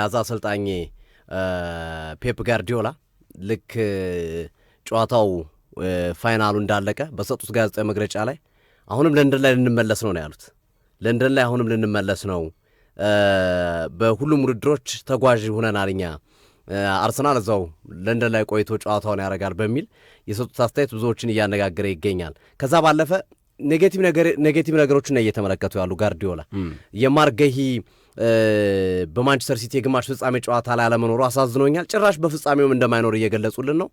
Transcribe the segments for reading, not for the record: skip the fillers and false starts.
ያዛ አሰልጣኝ ፔፕ ጋርዲዮላ ልክ ጨዋታው ፋይናሉ እንዳለቀ በሰጡት ጋዜጣዊ መግለጫ ላይ አሁንም ለንደን ላይ ልንመለስ ነው ያሉት። ለንደን ላይ አሁንም ልንመለስ ነው፣ በሁሉም ውድድሮች ተጓዥ ሆነናል እኛ፣ አርሰናል እዛው ለንደን ላይ ቆይቶ ጨዋታውን ያደርጋል በሚል የሰጡት አስተያየት ብዙዎችን እያነጋገረ ይገኛል። ከዛ ባለፈ ኔጌቲቭ ነገሮችን ነው እየተመለከቱ ያሉ ጋርዲዮላ የማርገሂ በማንቸስተር ሲቲ የግማሽ ፍጻሜ ጨዋታ ላይ አለመኖሩ አሳዝኖኛል፣ ጭራሽ በፍጻሜውም እንደማይኖር እየገለጹልን ነው።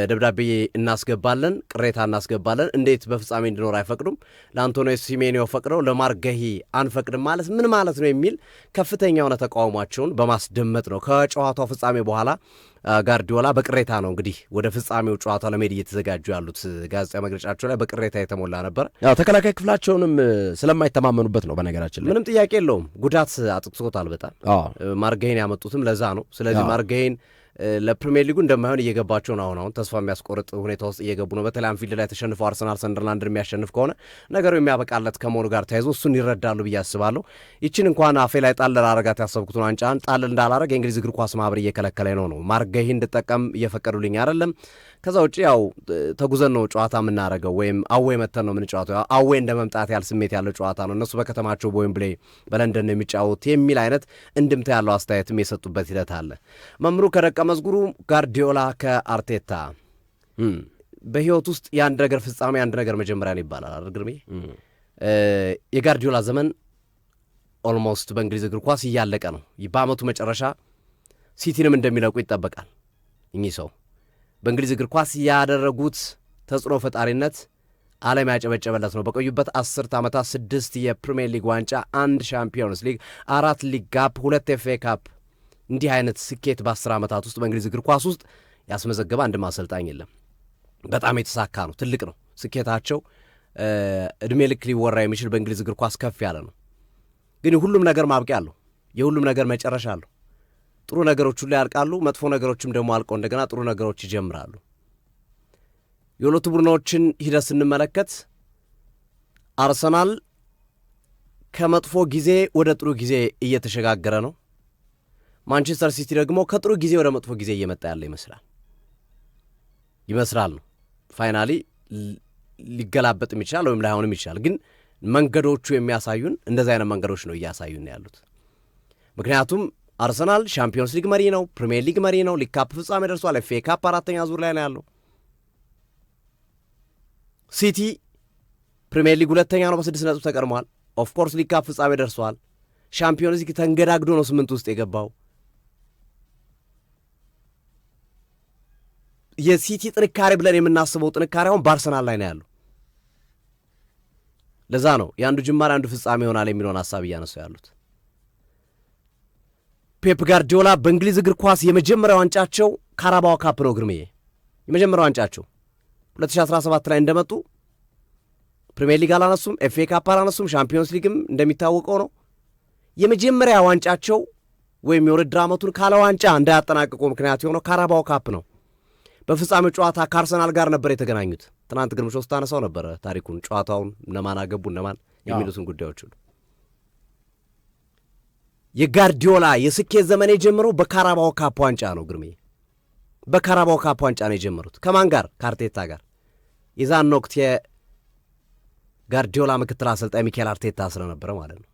ደብዳቤ እናስገባለን፣ ቅሬታ እናስገባለን፣ እንዴት በፍጻሜ እንዲኖር አይፈቅዱም፣ ለአንቶኒዮ ሲሜኒዮ ፈቅደው ለማርገሂ አንፈቅድም ማለት ምን ማለት ነው የሚል ከፍተኛ የሆነ ተቃውሟቸውን በማስደመጥ ነው ከጨዋታው ፍጻሜ በኋላ ጋርዲዮላ በቅሬታ ነው እንግዲህ ወደ ፍጻሜው ጨዋታ ለመሄድ እየተዘጋጁ ያሉት። ጋዜጣዊ መግለጫቸው ላይ በቅሬታ የተሞላ ነበር። ያው ተከላካይ ክፍላቸውንም ስለማይተማመኑበት ነው። በነገራችን ላይ ምንም ጥያቄ የለውም፣ ጉዳት አጥቅቶታል በጣም ማርገሂን ያመጡትም ለዛ ነው። ስለዚህ ማርገሂን ለፕሪሚየር ሊጉ እንደማይሆን እየገባቸው ነው። አሁን ተስፋ የሚያስቆርጥ ሁኔታ ውስጥ እየገቡ ነው። በተለይ አንፊልድ ላይ ተሸንፈው አርሰናል ሰንደርላንድን የሚያሸንፍ ከሆነ ነገሩ የሚያበቃለት ከመሆኑ ጋር ተያይዞ እሱን ይረዳሉ ብዬ አስባለሁ። ይችን እንኳን አፌ ላይ ጣል ላረጋት ያሰብኩትን ዋንጫን ጣል እንዳላረግ የእንግሊዝ እግር ኳስ ማህበር እየከለከለኝ ነው ማርገሂን እንድጠቀም እየፈቀዱልኝ አይደለም። ከዛ ውጭ ያው ተጉዘን ነው ጨዋታ የምናረገው ወይም አዌ መተን ነው የምንጫወተው። አዌ እንደ መምጣት ያህል ስሜት ያለው ጨዋታ ነው፣ እነሱ በከተማቸው በዌምብሌይ በለንደን ነው የሚጫወት የሚል አይነት እንድምታ ያለው አስተያየትም የሰጡበት ሂደት አለ። መምሩ ከደቀ መዝጉሩ ጋርዲዮላ ከአርቴታ በህይወት ውስጥ የአንድ ነገር ፍጻሜ አንድ ነገር መጀመሪያ ነው ይባላል አይደል ግርሜ? የጋርዲዮላ ዘመን ኦልሞስት በእንግሊዝ እግር ኳስ እያለቀ ነው። በአመቱ መጨረሻ ሲቲንም እንደሚለቁ ይጠበቃል። እኚህ ሰው በእንግሊዝ እግር ኳስ ያደረጉት ተጽዕኖ ፈጣሪነት ዓለም ያጨበጨበለት ነው። በቆዩበት 10 ዓመታት 6 የፕሪሚየር ሊግ ዋንጫ፣ 1 ሻምፒዮንስ ሊግ፣ 4 ሊግ ካፕ፣ 2 ኤፍኤ ካፕ። እንዲህ አይነት ስኬት በ10 ዓመታት ውስጥ በእንግሊዝ እግር ኳስ ውስጥ ያስመዘገበ አንድ ማሰልጣኝ የለም። በጣም የተሳካ ነው፣ ትልቅ ነው ስኬታቸው። እድሜ ልክ ሊወራ የሚችል በእንግሊዝ እግር ኳስ ከፍ ያለ ነው። ግን የሁሉም ነገር ማብቂያ አለው፣ የሁሉም ነገር መጨረሻ አለው። ጥሩ ነገሮች ሁሉ ያልቃሉ፣ መጥፎ ነገሮችም ደግሞ አልቀው እንደገና ጥሩ ነገሮች ይጀምራሉ። የሁለቱ ቡድኖችን ሂደት ስንመለከት አርሰናል ከመጥፎ ጊዜ ወደ ጥሩ ጊዜ እየተሸጋገረ ነው። ማንቸስተር ሲቲ ደግሞ ከጥሩ ጊዜ ወደ መጥፎ ጊዜ እየመጣ ያለ ይመስላል ነው። ፋይናሊ ሊገላበጥም ይችላል ወይም ላይሆንም ይችላል። ግን መንገዶቹ የሚያሳዩን እንደዚህ አይነት መንገዶች ነው እያሳዩን ያሉት። ምክንያቱም አርሰናል ሻምፒዮንስ ሊግ መሪ ነው፣ ፕሪሚየር ሊግ መሪ ነው፣ ሊግ ካፕ ፍጻሜ ደርሷል፣ ኤፍኤ ካፕ 4ኛ ዙር ላይ ነው ያለው። ሲቲ ፕሪሚየር ሊግ 2ኛ ነው፣ በ6 ነጥብ ተቀድሟል። ኦፍኮርስ ሊግ ካፕ ፍጻሜ ደርሷል። ሻምፒዮንስ ሊግ ተንገዳግዶ ነው 8 ውስጥ የገባው። የሲቲ ጥንካሬ ብለን የምናስበው ጥንካሬ አሁን በአርሰናል ላይ ነው ያለው። ለዛ ነው የአንዱ ጅማሬ አንዱ ፍጻሜ ይሆናል የሚለውን ሀሳብ እያነሱ ያሉት። ፔፕ ጋርዲዮላ በእንግሊዝ እግር ኳስ የመጀመሪያው ዋንጫቸው ካራባኦ ካፕ ነው ግርሜ። የመጀመሪያው ዋንጫቸው 2017 ላይ እንደመጡ ፕሪሚየር ሊግ አላነሱም፣ ኤፍኤ ካፕ አላነሱም፣ ሻምፒዮንስ ሊግም እንደሚታወቀው ነው። የመጀመሪያ ዋንጫቸው ወይም የውድድር ዓመቱን ካለ ዋንጫ እንዳያጠናቅቁ ምክንያት የሆነው ካራባኦ ካፕ ነው። በፍጻሜው ጨዋታ ከአርሰናል ጋር ነበር የተገናኙት። ትናንት ግርምሾ ስታነሳው ነበረ ታሪኩን፣ ጨዋታውን፣ እነማን አገቡ እነማን የሚሉትን ጉዳዮች ሁሉ። የጋርዲዮላ የስኬት ዘመን የጀመረው በካራባኦ ካፕ ዋንጫ ነው ግርሜ። በካራባኦ ካፕ ዋንጫ ነው የጀመሩት። ከማን ጋር? ከአርቴታ ጋር። የዛን ወቅት የጋርዲዮላ ምክትል አሰልጣኝ ሚኬል አርቴታ ስለነበረ ማለት ነው።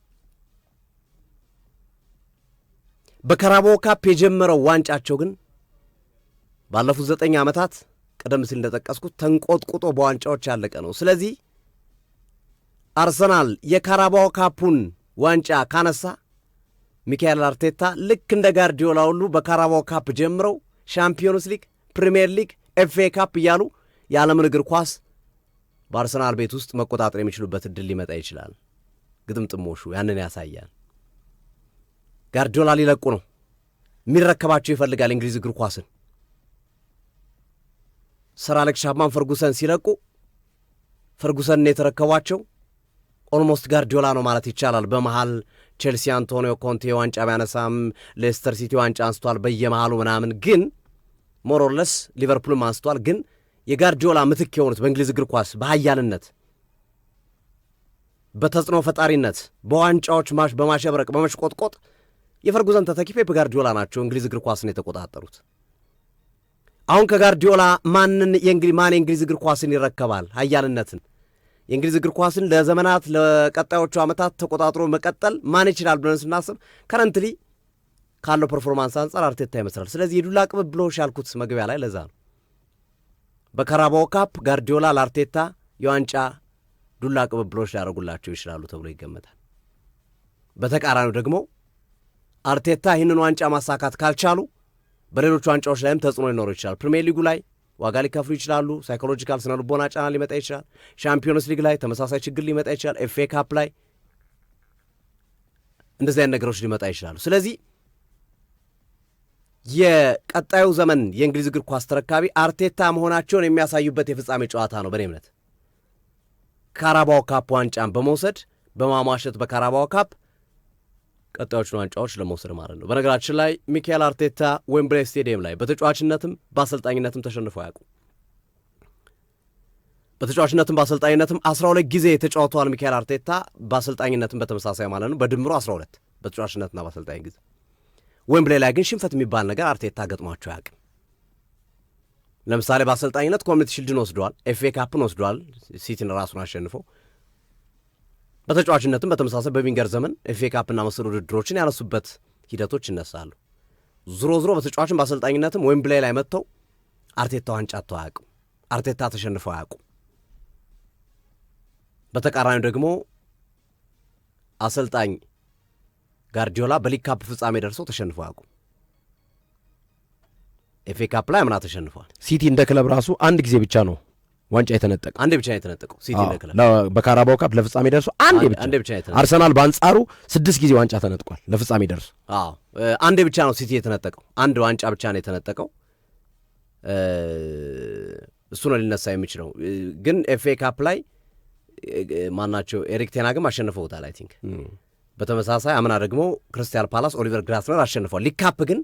በካራባኦ ካፕ የጀመረው ዋንጫቸው ግን ባለፉት 9 ዓመታት ቀደም ሲል እንደጠቀስኩት ተንቆጥቁጦ በዋንጫዎች ያለቀ ነው። ስለዚህ አርሰናል የካራባኦ ካፑን ዋንጫ ካነሳ ሚካኤል አርቴታ ልክ እንደ ጋርዲዮላ ሁሉ በካራባኦ ካፕ ጀምረው ሻምፒዮንስ ሊግ፣ ፕሪሚየር ሊግ፣ ኤፍኤ ካፕ እያሉ የዓለምን እግር ኳስ በአርሰናል ቤት ውስጥ መቆጣጠር የሚችሉበት እድል ሊመጣ ይችላል። ግጥምጥሞሹ ያንን ያሳያል። ጋርዲዮላ ሊለቁ ነው። የሚረከባቸው ይፈልጋል እንግሊዝ እግር ኳስን። ሰር አሌክስ ቻፕማን ፈርጉሰን ሲለቁ ፈርጉሰንን የተረከቧቸው ኦልሞስት ጋርዲዮላ ነው ማለት ይቻላል። በመሃል ቼልሲ አንቶኒዮ ኮንቴ ዋንጫ ቢያነሳም ሌስተር ሲቲ ዋንጫ አንስቷል በየመሃሉ ምናምን፣ ግን ሞሮለስ ሊቨርፑልም አንስቷል። ግን የጋርዲዮላ ምትክ የሆኑት በእንግሊዝ እግር ኳስ በኃያልነት፣ በተጽዕኖ ፈጣሪነት፣ በዋንጫዎች በማሸብረቅ በመሽቆጥቆጥ የፈርጉሰን ተተኪ ፔፕ ጋርዲዮላ ናቸው እንግሊዝ እግር ኳስን የተቆጣጠሩት። አሁን ከጋርዲዮላ ማን የእንግሊዝ እግር ኳስን ይረከባል? ኃያልነትን የእንግሊዝ እግር ኳስን ለዘመናት ለቀጣዮቹ ዓመታት ተቆጣጥሮ መቀጠል ማን ይችላል ብለን ስናስብ ከረንትሊ ካለው ፐርፎርማንስ አንጻር አርቴታ ይመስላል። ስለዚህ የዱላ ቅብብሎሽ ያልኩት መግቢያ ላይ ለዛ ነው። በካራባኦ ካፕ ጋርዲዮላ ለአርቴታ የዋንጫ ዱላ ቅብብሎሽ ሊያደርጉላቸው ይችላሉ ተብሎ ይገመታል። በተቃራኒው ደግሞ አርቴታ ይህንን ዋንጫ ማሳካት ካልቻሉ በሌሎቹ ዋንጫዎች ላይም ተጽዕኖ ሊኖረው ይችላል። ፕሪሚየር ሊጉ ላይ ዋጋ ሊከፍሉ ይችላሉ። ሳይኮሎጂካል ስነ ልቦና ጫና ሊመጣ ይችላል። ሻምፒዮንስ ሊግ ላይ ተመሳሳይ ችግር ሊመጣ ይችላል። ኤፍ ኤ ካፕ ላይ እንደዚህ አይነት ነገሮች ሊመጣ ይችላሉ። ስለዚህ የቀጣዩ ዘመን የእንግሊዝ እግር ኳስ ተረካቢ አርቴታ መሆናቸውን የሚያሳዩበት የፍጻሜ ጨዋታ ነው። በእኔ እምነት ካራባኦ ካፕ ዋንጫን በመውሰድ በማሟሸት በካራባኦ ካፕ ቀጣዮቹን ዋንጫዎች ለመውሰድ ማለት ነው። በነገራችን ላይ ሚካኤል አርቴታ ዌምብሌይ ስቴዲየም ላይ በተጫዋችነትም በአሰልጣኝነትም ተሸንፈው አያውቁም። በተጫዋችነትም በአሰልጣኝነትም 12 ጊዜ ተጫውተዋል ሚካኤል አርቴታ፣ በአሰልጣኝነትም በተመሳሳይ ማለት ነው። በድምሩ 12 በተጫዋችነትና በአሰልጣኝ ጊዜ። ዌምብሌይ ላይ ግን ሽንፈት የሚባል ነገር አርቴታ ገጥሟቸው አያውቅም። ለምሳሌ በአሰልጣኝነት ኮሚኒቲ ሺልድን ወስደዋል፣ ኤፍ ኤ ካፕን ወስደዋል፣ ሲቲን ራሱን አሸንፈው። በተጫዋችነትም በተመሳሳይ በዊንገር ዘመን ኤፍ ኤ ካፕና መሰል ውድድሮችን ያነሱበት ሂደቶች ይነሳሉ። ዞሮ ዞሮ በተጫዋችን በአሰልጣኝነትም ዌምብሌይ ላይ መጥተው አርቴታ ዋንጫ አጥተው አያውቁም። አርቴታ ተሸንፈው አያውቁም። በተቃራኒው ደግሞ አሰልጣኝ ጋርዲዮላ በሊግ ካፕ ፍጻሜ ደርሰው ተሸንፈው አያውቁም። ኤፍ ኤ ካፕ ላይ አምና ተሸንፈዋል። ሲቲ እንደ ክለብ ራሱ አንድ ጊዜ ብቻ ነው ዋንጫ የተነጠቀው። አንዴ ብቻ ነው የተነጠቀው ሲቲ እንደ ክለብ። በካራባኦ ካፕ ለፍጻሜ ደርሶ አንዴ ብቻ ነው የተነጠቀው። አርሰናል በአንጻሩ 6 ጊዜ ዋንጫ ተነጥቋል ለፍጻሜ ደርሶ። አንዴ ብቻ ነው ሲቲ የተነጠቀው። አንድ ዋንጫ ብቻ ነው የተነጠቀው። እሱ ነው ሊነሳ የሚችለው። ግን ኤፍ ኤ ካፕ ላይ ማናቸው ኤሪክ ቴን ሃግም አሸንፈውታል አይ ቲንክ። በተመሳሳይ አምና ደግሞ ክሪስታል ፓላስ ኦሊቨር ግላስነር አሸንፏል። ሊግ ካፕ ግን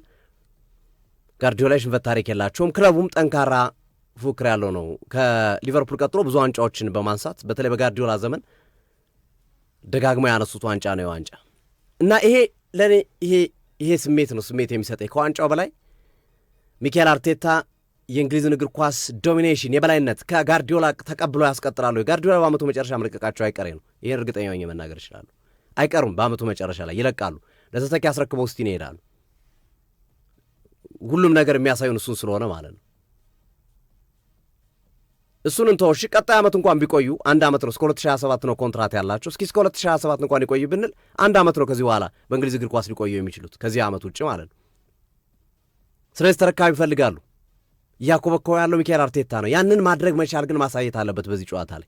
ጋርዲዮላ ሽንፈት ታሪክ የላቸውም። ክለቡም ጠንካራ ፉክክር ያለው ነው። ከሊቨርፑል ቀጥሎ ብዙ ዋንጫዎችን በማንሳት በተለይ በጋርዲዮላ ዘመን ደጋግመው ያነሱት ዋንጫ ነው የዋንጫ እና ይሄ ለእኔ ይሄ ስሜት ነው ስሜት የሚሰጠኝ ከዋንጫው በላይ ሚካኤል አርቴታ የእንግሊዝን እግር ኳስ ዶሚኔሽን የበላይነት ከጋርዲዮላ ተቀብሎ ያስቀጥላሉ። ጋርዲዮላ በአመቱ መጨረሻ መልቀቃቸው አይቀሬ ነው። ይህን እርግጠኛ ሆኜ መናገር ይችላሉ። አይቀሩም። በአመቱ መጨረሻ ላይ ይለቃሉ። ለተተኪ አስረክበው ስቲን ይሄዳሉ። ሁሉም ነገር የሚያሳዩን እሱን ስለሆነ ማለት ነው። እሱን እንተወሽ ቀጣይ ዓመት እንኳን ቢቆዩ አንድ ዓመት ነው። እስከ 2027 ነው ኮንትራት ያላቸው። እስከ 2027 እንኳን ይቆዩ ብንል አንድ ዓመት ነው ከዚህ በኋላ በእንግሊዝ እግር ኳስ ሊቆዩ የሚችሉት ከዚህ ዓመት ውጭ ማለት ነው። ስለዚህ ተረካቢ ይፈልጋሉ። እያኮበኮበ ያለው ሚካኤል አርቴታ ነው። ያንን ማድረግ መቻል ግን ማሳየት አለበት በዚህ ጨዋታ ላይ።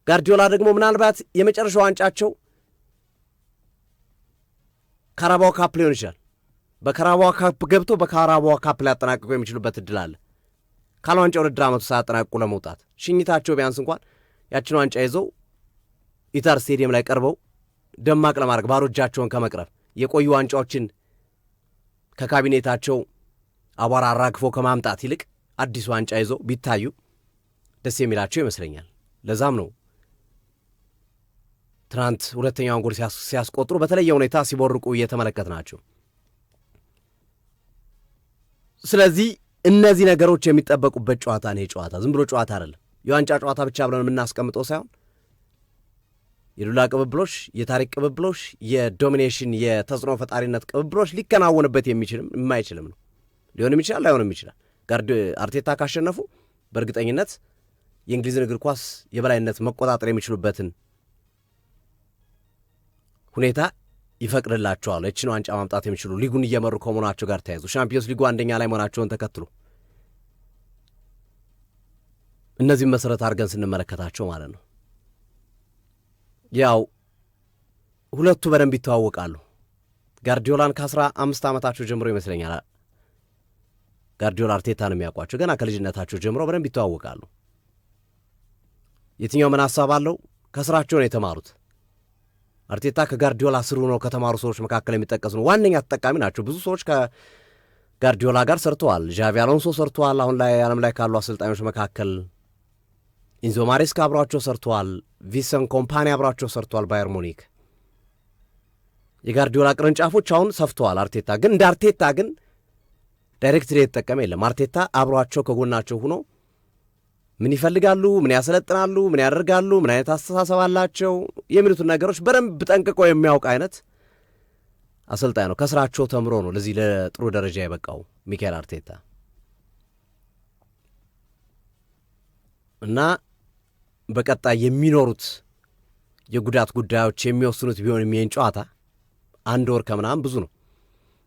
ጋርዲዮላ ደግሞ ምናልባት የመጨረሻው ዋንጫቸው ካራባኦ ካፕ ሊሆን ይችላል። በካራባኦ ካፕ ገብቶ በካራባኦ ካፕ ላይ ያጠናቅቁ የሚችሉበት እድል አለ። ካለ ዋንጫ ውድድር ዓመቱ ሳያጠናቅቁ ለመውጣት ሽኝታቸው ቢያንስ እንኳን ያችን ዋንጫ ይዘው ኢታር ስቴዲየም ላይ ቀርበው ደማቅ ለማድረግ ባዶ እጃቸውን ከመቅረብ የቆዩ ዋንጫዎችን ከካቢኔታቸው አቧራ አራግፎ ከማምጣት ይልቅ አዲስ ዋንጫ ይዘው ቢታዩ ደስ የሚላቸው ይመስለኛል። ለዛም ነው ትናንት ሁለተኛውን ጎል ሲያስቆጥሩ በተለየ ሁኔታ ሲቦርቁ እየተመለከት ናቸው። ስለዚህ እነዚህ ነገሮች የሚጠበቁበት ጨዋታ ነው። ጨዋታ ዝም ብሎ ጨዋታ አይደለም። የዋንጫ ጨዋታ ብቻ ብለን የምናስቀምጠው ሳይሆን የዱላ ቅብብሎሽ፣ የታሪክ ቅብብሎሽ፣ የዶሚኔሽን የተጽዕኖ ፈጣሪነት ቅብብሎሽ ሊከናወንበት የሚችልም የማይችልም ነው። ሊሆንም ይችላል ላይሆንም ይችላል። አርቴታ ካሸነፉ በእርግጠኝነት የእንግሊዝን እግር ኳስ የበላይነት መቆጣጠር የሚችሉበትን ሁኔታ ይፈቅድላቸዋል። እችን ዋንጫ ማምጣት የሚችሉ ሊጉን እየመሩ ከመሆናቸው ጋር ተያይዙ ሻምፒዮንስ ሊጉ አንደኛ ላይ መሆናቸውን ተከትሎ እነዚህም መሰረት አድርገን ስንመለከታቸው ማለት ነው። ያው ሁለቱ በደንብ ይተዋወቃሉ። ጋርዲዮላን ከ15 ዓመታቸው ጀምሮ ይመስለኛል ጋርዲዮላ አርቴታን የሚያውቋቸው ገና ከልጅነታቸው ጀምሮ በደንብ ይተዋወቃሉ። የትኛው ምን ሀሳብ አለው? ከስራቸው ነው የተማሩት። አርቴታ ከጋርዲዮላ ስሩ ነው ከተማሩ ሰዎች መካከል የሚጠቀሱ ነው። ዋነኛ ተጠቃሚ ናቸው። ብዙ ሰዎች ከጋርዲዮላ ጋር ሰርተዋል። ዣቪ አሎንሶ ሰርተዋል። አሁን ላይ ዓለም ላይ ካሉ አሰልጣኞች መካከል ኢንዞ ማሬስካ አብሯቸው ሰርተዋል። ቪንሰንት ኮምፓኒ አብሯቸው ሰርተዋል ባየር ሙኒክ። የጋርዲዮላ ቅርንጫፎች አሁን ሰፍተዋል። አርቴታ ግን እንደ አርቴታ ግን ዳይሬክትሊ የተጠቀመ የለም። አርቴታ አብሯቸው ከጎናቸው ሆኖ ምን ይፈልጋሉ፣ ምን ያሰለጥናሉ፣ ምን ያደርጋሉ፣ ምን አይነት አስተሳሰብ አላቸው የሚሉትን ነገሮች በደንብ ጠንቅቆ የሚያውቅ አይነት አሰልጣኝ ነው። ከስራቸው ተምሮ ነው ለዚህ ለጥሩ ደረጃ የበቃው ሚኬል አርቴታ እና በቀጣይ የሚኖሩት የጉዳት ጉዳዮች የሚወስኑት ቢሆንም ይህን ጨዋታ 1 ወር ከምናምን ብዙ ነው።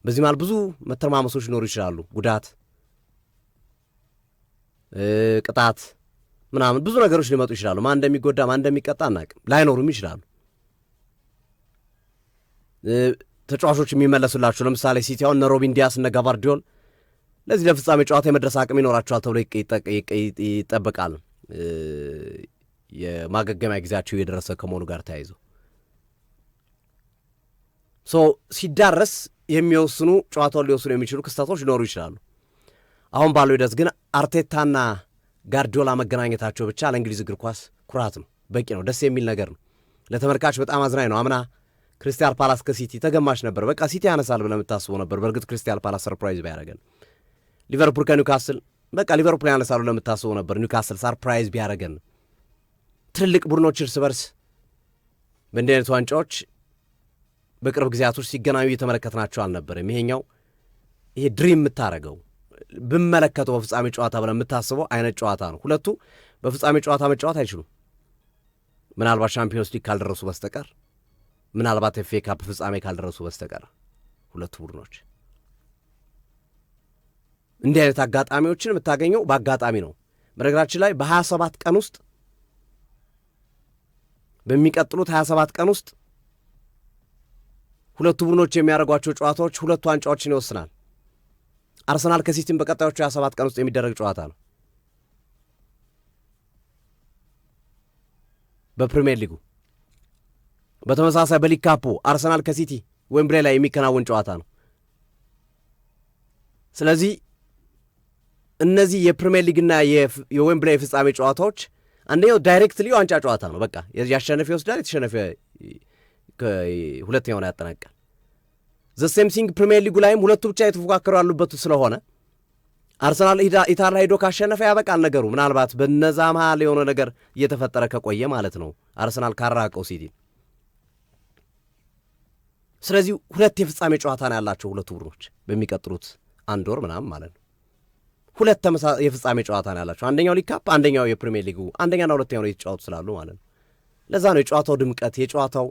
በዚህ ማለት ብዙ መተማመሶች ሊኖሩ ይችላሉ። ጉዳት፣ ቅጣት ምናምን ብዙ ነገሮች ሊመጡ ይችላሉ። ማን እንደሚጎዳ ማን እንደሚቀጣ አናውቅም። ላይኖሩም ይችላሉ። ተጫዋቾች የሚመለሱላቸው ለምሳሌ ሲቲ አሁን እነ ሮቢን ዲያስ እነ ጋቫርዲዮል ለዚህ ለፍጻሜ ጨዋታ የመድረስ አቅም ይኖራቸዋል ተብሎ ይጠበቃል። የማገገሚያ ጊዜያቸው የደረሰ ከመሆኑ ጋር ተያይዞ ሲዳረስ የሚወስኑ ጨዋታውን ሊወስኑ የሚችሉ ክስተቶች ሊኖሩ ይችላሉ። አሁን ባለው ሂደት ግን አርቴታና ጋርዲዮላ መገናኘታቸው ብቻ ለእንግሊዝ እግር ኳስ ኩራት ነው፣ በቂ ነው፣ ደስ የሚል ነገር ነው። ለተመልካች በጣም አዝናኝ ነው። አምና ክሪስታል ፓላስ ከሲቲ ተገማች ነበር። በቃ ሲቲ ያነሳል ብለህ የምታስበው ነበር። በእርግጥ ክሪስታል ፓላስ ሰርፕራይዝ ቢያደርገን፣ ሊቨርፑል ከኒውካስል በቃ ሊቨርፑል ያነሳሉ ለምታስበው ነበር። ኒውካስል ሰርፕራይዝ ቢያደርገን። ትልልቅ ቡድኖች እርስ በርስ በእንዲህ አይነት ዋንጫዎች በቅርብ ጊዜያቶች ሲገናኙ እየተመለከትናቸው አልነበርም። ይሄኛው ይሄ ድሪም የምታደርገው ብመለከተው በፍጻሜ ጨዋታ ብለህ የምታስበው አይነት ጨዋታ ነው። ሁለቱ በፍጻሜ ጨዋታ መጫወት አይችሉም፣ ምናልባት ሻምፒዮንስ ሊግ ካልደረሱ በስተቀር፣ ምናልባት ኤፍ ኤ ካፕ ፍጻሜ ካልደረሱ በስተቀር ሁለቱ ቡድኖች እንዲህ አይነት አጋጣሚዎችን የምታገኘው በአጋጣሚ ነው። በነገራችን ላይ በ27 ቀን ውስጥ በሚቀጥሉት 27 ቀን ውስጥ ሁለቱ ቡድኖች የሚያደርጓቸው ጨዋታዎች ሁለቱ ዋንጫዎችን ይወስናል። አርሰናል ከሲቲም በቀጣዮቹ 27 ቀን ውስጥ የሚደረግ ጨዋታ ነው። በፕሪሚየር ሊጉ በተመሳሳይ በሊግ ካፑ አርሰናል ከሲቲ ዌምብሌ ላይ የሚከናወን ጨዋታ ነው። ስለዚህ እነዚህ የፕሪሚየር ሊግና የዌምብሌ ፍጻሜ ጨዋታዎች አንደኛው ዳይሬክትሊ ዋንጫ ጨዋታ ነው። በቃ ያሸነፈ ይወስዳል፣ የተሸነፈ ሁለተኛውን ያጠናቅቃል። ዘሴም ሲንግ ፕሪሚየር ሊጉ ላይም ሁለቱ ብቻ የተፎካከሩ ያሉበት ስለሆነ አርሰናል ኢታላ ሄዶ ካሸነፈ ያበቃል ነገሩ። ምናልባት በነዛ መሃል የሆነ ነገር እየተፈጠረ ከቆየ ማለት ነው አርሰናል ካራቀው ሲቲ። ስለዚህ ሁለት የፍጻሜ ጨዋታ ነው ያላቸው ሁለቱ ቡድኖች በሚቀጥሉት 1 ወር ምናምን ማለት ነው። ሁለት የፍጻሜ ጨዋታ ነው ያላቸው፣ አንደኛው ሊግ ካፕ፣ አንደኛው የፕሪሚየር ሊጉ አንደኛና ሁለተኛው ነው የተጫወቱ ስላሉ ማለት ነው። ለዛ ነው የጨዋታው ድምቀት የጨዋታው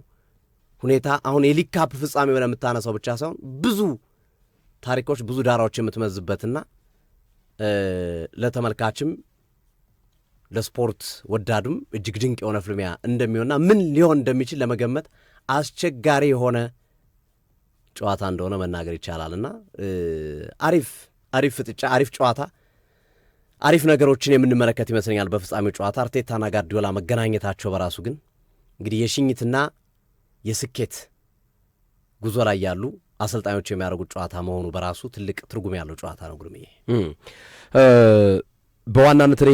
ሁኔታ አሁን የሊግ ካፕ ፍጻሜ ብለህ የምታነሳው ብቻ ሳይሆን ብዙ ታሪኮች ብዙ ዳራዎች የምትመዝበትና ለተመልካችም ለስፖርት ወዳዱም እጅግ ድንቅ የሆነ ፍልሚያ እንደሚሆንና ምን ሊሆን እንደሚችል ለመገመት አስቸጋሪ የሆነ ጨዋታ እንደሆነ መናገር ይቻላልና አሪፍ ፍጥጫ፣ አሪፍ ጨዋታ፣ አሪፍ ነገሮችን የምንመለከት ይመስለኛል በፍጻሜው ጨዋታ። አርቴታና ጋርዲዮላ መገናኘታቸው በራሱ ግን እንግዲህ የሽኝትና የስኬት ጉዞ ላይ ያሉ አሰልጣኞች የሚያደርጉት ጨዋታ መሆኑ በራሱ ትልቅ ትርጉም ያለው ጨዋታ ነው። ጉርምዬ በዋናነት እኔ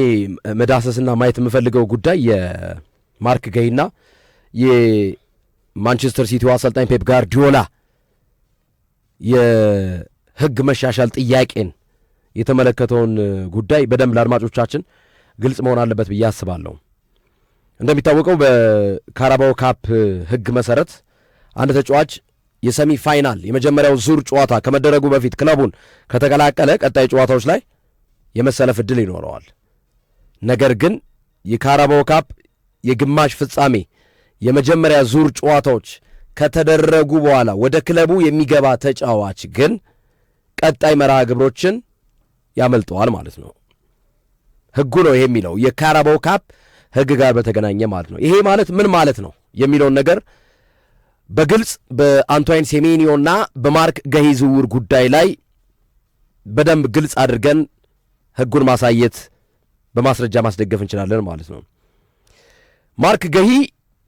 መዳሰስና ማየት የምፈልገው ጉዳይ የማርክ ገይና የማንቸስተር ሲቲው አሰልጣኝ ፔፕ ጋርዲዮላ የሕግ መሻሻል ጥያቄን የተመለከተውን ጉዳይ በደንብ ለአድማጮቻችን ግልጽ መሆን አለበት ብዬ አስባለሁ። እንደሚታወቀው በካራባኦ ካፕ ሕግ መሰረት አንድ ተጫዋች የሰሚ ፋይናል የመጀመሪያው ዙር ጨዋታ ከመደረጉ በፊት ክለቡን ከተቀላቀለ ቀጣይ ጨዋታዎች ላይ የመሰለፍ ዕድል ይኖረዋል። ነገር ግን የካራባኦ ካፕ የግማሽ ፍጻሜ የመጀመሪያ ዙር ጨዋታዎች ከተደረጉ በኋላ ወደ ክለቡ የሚገባ ተጫዋች ግን ቀጣይ መርሃ ግብሮችን ያመልጠዋል ማለት ነው። ሕጉ ነው ይሄ የሚለው የካራባኦ ካፕ ሕግ ጋር በተገናኘ ማለት ነው። ይሄ ማለት ምን ማለት ነው የሚለውን ነገር በግልጽ በአንቶይን ሴሜኒዮና በማርክ ገሂ ዝውውር ጉዳይ ላይ በደንብ ግልጽ አድርገን ሕጉን ማሳየት በማስረጃ ማስደገፍ እንችላለን ማለት ነው። ማርክ ገሂ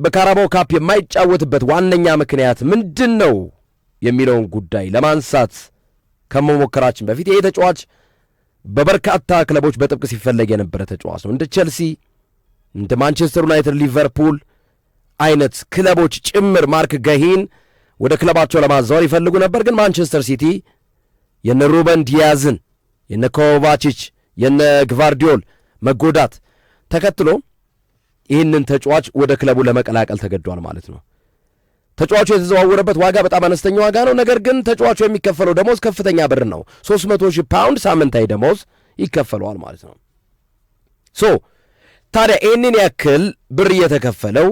በካራባኦ ካፕ የማይጫወትበት ዋነኛ ምክንያት ምንድን ነው የሚለውን ጉዳይ ለማንሳት ከመሞከራችን በፊት ይሄ ተጫዋች በበርካታ ክለቦች በጥብቅ ሲፈለግ የነበረ ተጫዋች ነው። እንደ ቼልሲ፣ እንደ ማንቸስተር ዩናይትድ፣ ሊቨርፑል አይነት ክለቦች ጭምር ማርክ ገሂን ወደ ክለባቸው ለማዛወር ይፈልጉ ነበር። ግን ማንቸስተር ሲቲ የነ ሩበን ዲያዝን የነ ኮቫቺች የነ ግቫርዲዮል መጎዳት ተከትሎ ይህንን ተጫዋች ወደ ክለቡ ለመቀላቀል ተገዷል ማለት ነው። ተጫዋቹ የተዘዋወረበት ዋጋ በጣም አነስተኛ ዋጋ ነው። ነገር ግን ተጫዋቹ የሚከፈለው ደሞዝ ከፍተኛ ብር ነው። 300,000 ፓውንድ ሳምንታዊ ደሞዝ ይከፈለዋል ማለት ነው። ታዲያ ይህንን ያክል ብር እየተከፈለው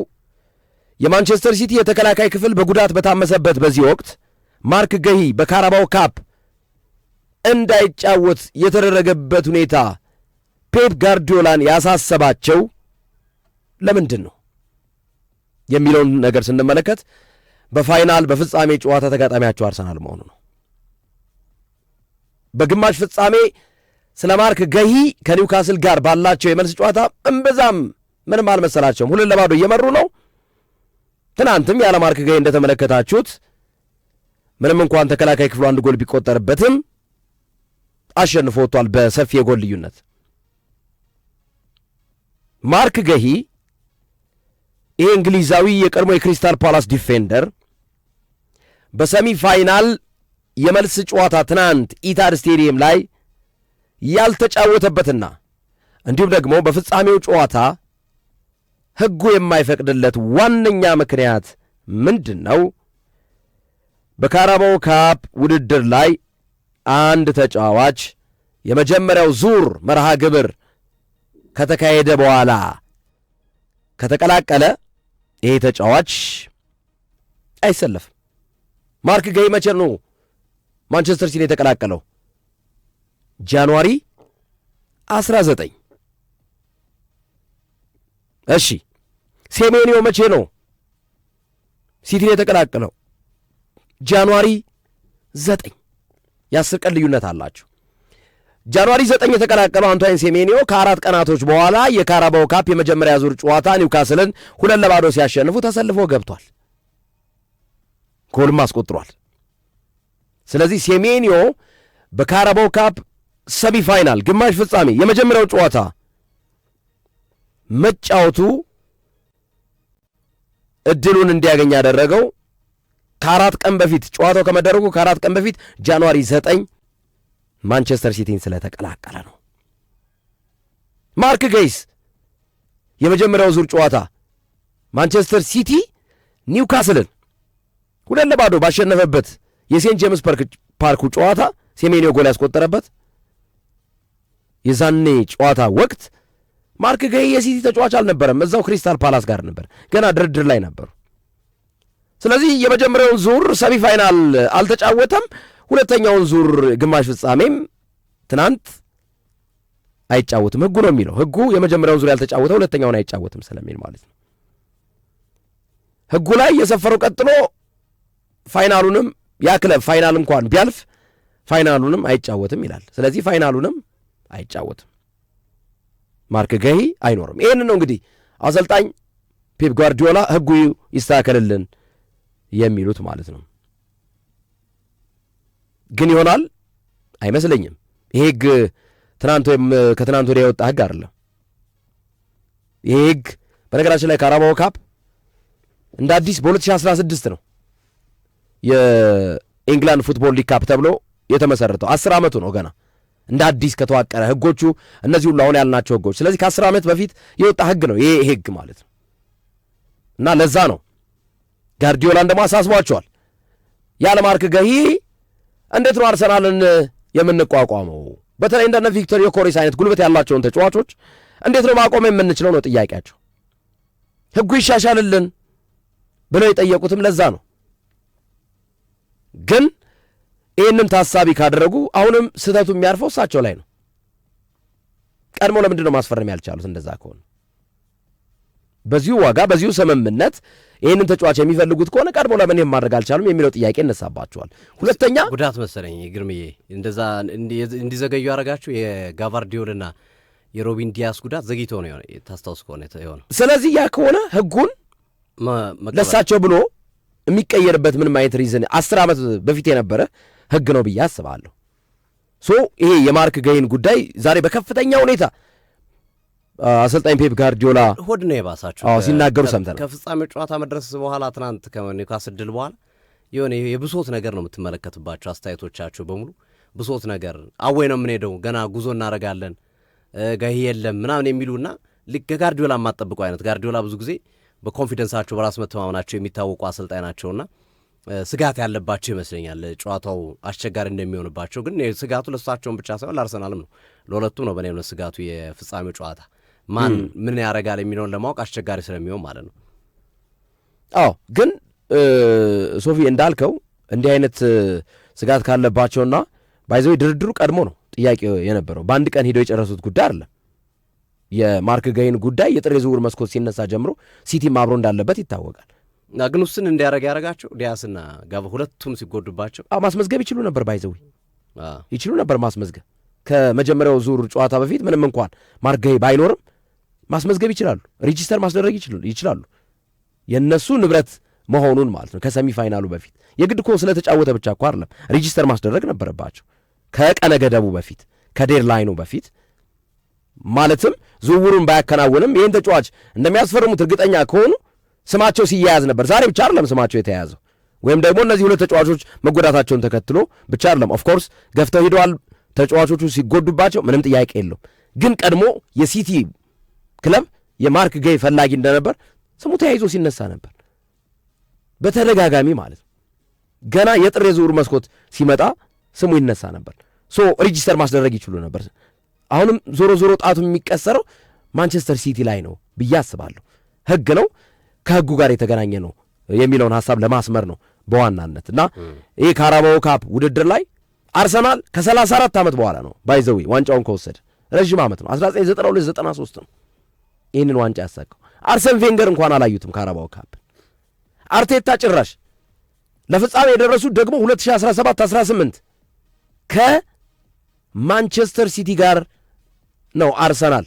የማንቸስተር ሲቲ የተከላካይ ክፍል በጉዳት በታመሰበት በዚህ ወቅት ማርክ ገሂ በካራባው ካፕ እንዳይጫወት የተደረገበት ሁኔታ ፔፕ ጋርዲዮላን ያሳሰባቸው ለምንድን ነው የሚለውን ነገር ስንመለከት በፋይናል በፍጻሜ ጨዋታ ተጋጣሚያቸው አርሰናል መሆኑ ነው። በግማሽ ፍጻሜ ስለ ማርክ ገሂ ከኒውካስል ጋር ባላቸው የመልስ ጨዋታ እምብዛም ምንም አልመሰላቸውም። 2-0 እየመሩ ነው። ትናንትም ያለ ማርክ ገሂ እንደተመለከታችሁት ምንም እንኳን ተከላካይ ክፍሉ አንድ ጎል ቢቆጠርበትም አሸንፎ ወጥቷል በሰፊ የጎል ልዩነት። ማርክ ገሂ ይህ እንግሊዛዊ የቀድሞ የክሪስታል ፓላስ ዲፌንደር በሰሚ ፋይናል የመልስ ጨዋታ ትናንት ኢታድ ስቴዲየም ላይ ያልተጫወተበትና እንዲሁም ደግሞ በፍጻሜው ጨዋታ ሕጉ የማይፈቅድለት ዋነኛ ምክንያት ምንድን ነው? በካራባው ካፕ ውድድር ላይ አንድ ተጫዋች የመጀመሪያው ዙር መርሃ ግብር ከተካሄደ በኋላ ከተቀላቀለ ይሄ ተጫዋች አይሰለፍም። ማርክ ገሂ መቼ ነው ማንቸስተር ሲቲ የተቀላቀለው? ጃንዋሪ 19። እሺ ሴሜንዮ መቼ ነው ሲቲን የተቀላቀለው? ጃንዋሪ 9። የ10 ቀን ልዩነት አላቸው። ጃንዋሪ 9 የተቀላቀለው አንቷይን ሴሜንዮ ከ4 ቀናቶች በኋላ የካራባው ካፕ የመጀመሪያ ዙር ጨዋታ ኒውካስልን 2-0 ሲያሸንፉ ተሰልፎ ገብቷል። ጎልም አስቆጥሯል። ስለዚህ ሴሜንዮ በካራባው ካፕ ሰሚ ፋይናል ግማሽ ፍጻሜ የመጀመሪያው ጨዋታ መጫወቱ እድሉን እንዲያገኝ ያደረገው ከ4 ቀን በፊት ጨዋታው ከመደረጉ ከ4 ቀን በፊት ጃንዋሪ 9 ማንቸስተር ሲቲን ስለተቀላቀለ ነው። ማርክ ገሂስ የመጀመሪያው ዙር ጨዋታ ማንቸስተር ሲቲ ኒውካስልን 2-0 ባሸነፈበት የሴንት ጄምስ ፓርኩ ጨዋታ ሴሜንዮ ጎል ያስቆጠረበት የዛኔ ጨዋታ ወቅት ማርክ ገሂ የሲቲ ተጫዋች አልነበረም። እዛው ክሪስታል ፓላስ ጋር ነበር፣ ገና ድርድር ላይ ነበሩ። ስለዚህ የመጀመሪያውን ዙር ሰሚ ፋይናል አልተጫወተም። ሁለተኛውን ዙር ግማሽ ፍጻሜም ትናንት አይጫወትም። ሕጉ ነው የሚለው። ሕጉ የመጀመሪያውን ዙር ያልተጫወተ ሁለተኛውን አይጫወትም ስለሚል ማለት ነው። ሕጉ ላይ የሰፈረው ቀጥሎ ፋይናሉንም ያ ክለብ ፋይናል እንኳን ቢያልፍ ፋይናሉንም አይጫወትም ይላል። ስለዚህ ፋይናሉንም አይጫወትም፣ ማርክ ገሂ አይኖርም። ይህን ነው እንግዲህ አሰልጣኝ ፔፕ ጓርዲዮላ ሕጉ ይስተካከልልን የሚሉት ማለት ነው። ግን ይሆናል አይመስለኝም። ይሄ ሕግ ትናንት ወይም ከትናንት ወዲያ የወጣ ሕግ አይደለም። ይሄ ሕግ በነገራችን ላይ ካራባኦ ካፕ እንደ አዲስ በ2016 ነው የኢንግላንድ ፉትቦል ሊግ ካፕ ተብሎ የተመሰረተው። 10 ዓመቱ ነው ገና እንደ አዲስ ከተዋቀረ። ሕጎቹ እነዚህ ሁሉ አሁን ያልናቸው ሕጎች። ስለዚህ ከ10 ዓመት በፊት የወጣ ሕግ ነው ይሄ ሕግ ማለት ነው። እና ለዛ ነው ጋርዲዮላን ደግሞ አሳስቧቸዋል። ያለ ማርክ ገሂ እንዴት ነው አርሰናልን የምንቋቋመው? በተለይ እንደነ ቪክቶር ዮኬሬስ አይነት ጉልበት ያላቸውን ተጫዋቾች እንዴት ነው ማቆም የምንችለው ነው ጥያቄያቸው። ሕጉ ይሻሻልልን ብለው የጠየቁትም ለዛ ነው። ግን ይህንን ታሳቢ ካደረጉ አሁንም ስህተቱ የሚያርፈው እሳቸው ላይ ነው። ቀድሞ ለምንድን ነው ማስፈረም ያልቻሉት? እንደዛ ከሆነ በዚሁ ዋጋ በዚሁ ስምምነት ይህንን ተጫዋች የሚፈልጉት ከሆነ ቀድሞ ለምን ይህን ማድረግ አልቻሉም የሚለው ጥያቄ እነሳባቸዋል። ሁለተኛ ጉዳት መሰለኝ ግርምዬ እንደዛ እንዲዘገዩ ያደረጋችሁ የጋቫርዲዮልና የሮቢን ዲያስ ጉዳት ዘግይቶ ነው ታስታውስ ከሆነ የሆነው። ስለዚህ ያ ከሆነ ሕጉን ለሳቸው ብሎ የሚቀየርበት ምንም አይነት ሪዝን 10 ዓመት በፊት የነበረ ሕግ ነው ብዬ አስባለሁ። ይሄ የማርክ ገሂን ጉዳይ ዛሬ በከፍተኛ ሁኔታ አሰልጣኝ ፔፕ ጋርዲዮላ ሆድ ነው የባሳችሁ ሲናገሩ ሰምተናል። ከፍጻሜው ጨዋታ መድረስ በኋላ ትናንት ከኒውካስል ድል በኋላ የሆነ የብሶት ነገር ነው የምትመለከትባቸው አስተያየቶቻቸው በሙሉ ብሶት ነገር አወይ ነው የምንሄደው ገና ጉዞ እናደርጋለን ጋር የለም ምናምን የሚሉና ልክ ጋርዲዮላ የማጠብቀው አይነት ጋርዲዮላ ብዙ ጊዜ በኮንፊደንሳቸው በራስ መተማመናቸው የሚታወቁ አሰልጣኝ ናቸውና ስጋት ያለባቸው ይመስለኛል ጨዋታው አስቸጋሪ እንደሚሆንባቸው። ግን ስጋቱ ለእሳቸውን ብቻ ሳይሆን ለአርሰናልም ነው ለሁለቱም ነው በእኔ እምነት ስጋቱ የፍጻሜው ጨዋታ ማን ምን ያደርጋል የሚለውን ለማወቅ አስቸጋሪ ስለሚሆን ማለት ነው። አዎ ግን ሶፊ እንዳልከው እንዲህ አይነት ስጋት ካለባቸውና ባይዘው ድርድሩ ቀድሞ ነው ጥያቄ የነበረው በአንድ ቀን ሄደው የጨረሱት ጉዳይ አይደለም። የማርክ ጋይን ጉዳይ የጥር የዝውውር መስኮት ሲነሳ ጀምሮ ሲቲም አብሮ እንዳለበት ይታወቃል። ግን ውስን እንዲያደርግ ያደረጋቸው ዲያስና ጋባ ሁለቱም ሲጎዱባቸው ማስመዝገብ ይችሉ ነበር። ባይዘው ይችሉ ነበር ማስመዝገብ ከመጀመሪያው ዙር ጨዋታ በፊት ምንም እንኳን ማርክ ጋይ ባይኖርም ማስመዝገብ ይችላሉ። ሬጂስተር ማስደረግ ይችላሉ የእነሱ ንብረት መሆኑን ማለት ነው። ከሰሚ ፋይናሉ በፊት የግድ እኮ ስለተጫወተ ብቻ እኮ አይደለም ሬጂስተር ማስደረግ ነበረባቸው ከቀነ ገደቡ በፊት ከዴድላይኑ በፊት ማለትም ዝውውሩን ባያከናውንም ይህን ተጫዋች እንደሚያስፈርሙት እርግጠኛ ከሆኑ ስማቸው ሲያያዝ ነበር። ዛሬ ብቻ አይደለም ስማቸው የተያያዘው ወይም ደግሞ እነዚህ ሁለት ተጫዋቾች መጎዳታቸውን ተከትሎ ብቻ አይደለም። ኦፍኮርስ ገፍተው ሄደዋል ተጫዋቾቹ ሲጎዱባቸው ምንም ጥያቄ የለውም። ግን ቀድሞ የሲቲ ክለብ የማርክ ጋይ ፈላጊ እንደነበር ስሙ ተያይዞ ሲነሳ ነበር በተደጋጋሚ ማለት ነው። ገና የጥር የዝውውር መስኮት ሲመጣ ስሙ ይነሳ ነበር። ሬጂስተር ማስደረግ ይችሉ ነበር። አሁንም ዞሮ ዞሮ ጣቱ የሚቀሰረው ማንቸስተር ሲቲ ላይ ነው ብዬ አስባለሁ። ህግ ነው ከህጉ ጋር የተገናኘ ነው የሚለውን ሐሳብ ለማስመር ነው በዋናነት እና ይህ ካራባኦ ካፕ ውድድር ላይ አርሰናል ከ34 ዓመት በኋላ ነው ባይዘዊ ዋንጫውን ከወሰደ ረዥም ዓመት ነው 1992-93 ነው ይህንን ዋንጫ ያሳካው። አርሰን ቬንገር እንኳን አላዩትም ካራባኦ ካፕ። አርቴታ ጭራሽ ለፍጻሜ የደረሱት ደግሞ 2017-18 ከማንቸስተር ሲቲ ጋር ነው። አርሰናል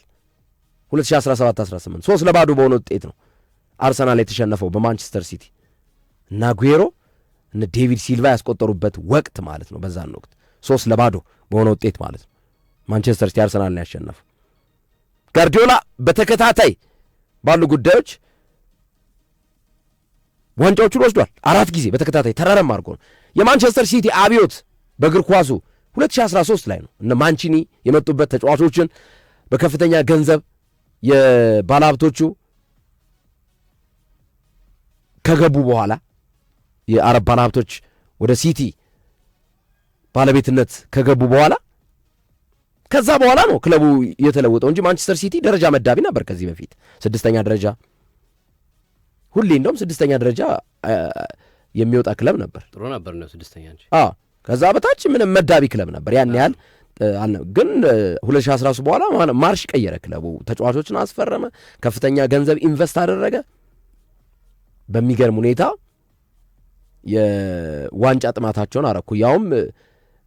2017-18 3-0 በሆነ ውጤት ነው አርሰናል የተሸነፈው በማንቸስተር ሲቲ እና አጉዌሮ እነ ዴቪድ ሲልቫ ያስቆጠሩበት ወቅት ማለት ነው። በዛን ወቅት 3-0 በሆነ ውጤት ማለት ነው ማንቸስተር ሲቲ አርሰናልን ያሸነፈው። ጋርዲዮላ በተከታታይ ባሉ ጉዳዮች ዋንጫዎቹን ወስዷል 4 ጊዜ በተከታታይ ተራረም አድርጎ ነው። የማንቸስተር ሲቲ አብዮት በእግር ኳሱ 2013 ላይ ነው እነ ማንቺኒ የመጡበት ተጫዋቾችን በከፍተኛ ገንዘብ የባለሀብቶቹ ከገቡ በኋላ የአረብ ባለሀብቶች ወደ ሲቲ ባለቤትነት ከገቡ በኋላ ከዛ በኋላ ነው ክለቡ የተለወጠው እንጂ ማንቸስተር ሲቲ ደረጃ መዳቢ ነበር ከዚህ በፊት 6ኛ ደረጃ ሁሌ እንደውም 6ኛ ደረጃ የሚወጣ ክለብ ነበር። ጥሩ ነበር ነው 6ኛ እንጂ ከዛ በታች ምንም መዳቢ ክለብ ነበር ያን ያህል ግን 2013 በኋላ ማርሽ ቀየረ ክለቡ ተጫዋቾችን አስፈረመ ከፍተኛ ገንዘብ ኢንቨስት አደረገ በሚገርም ሁኔታ የዋንጫ ጥማታቸውን አረኩ። ያውም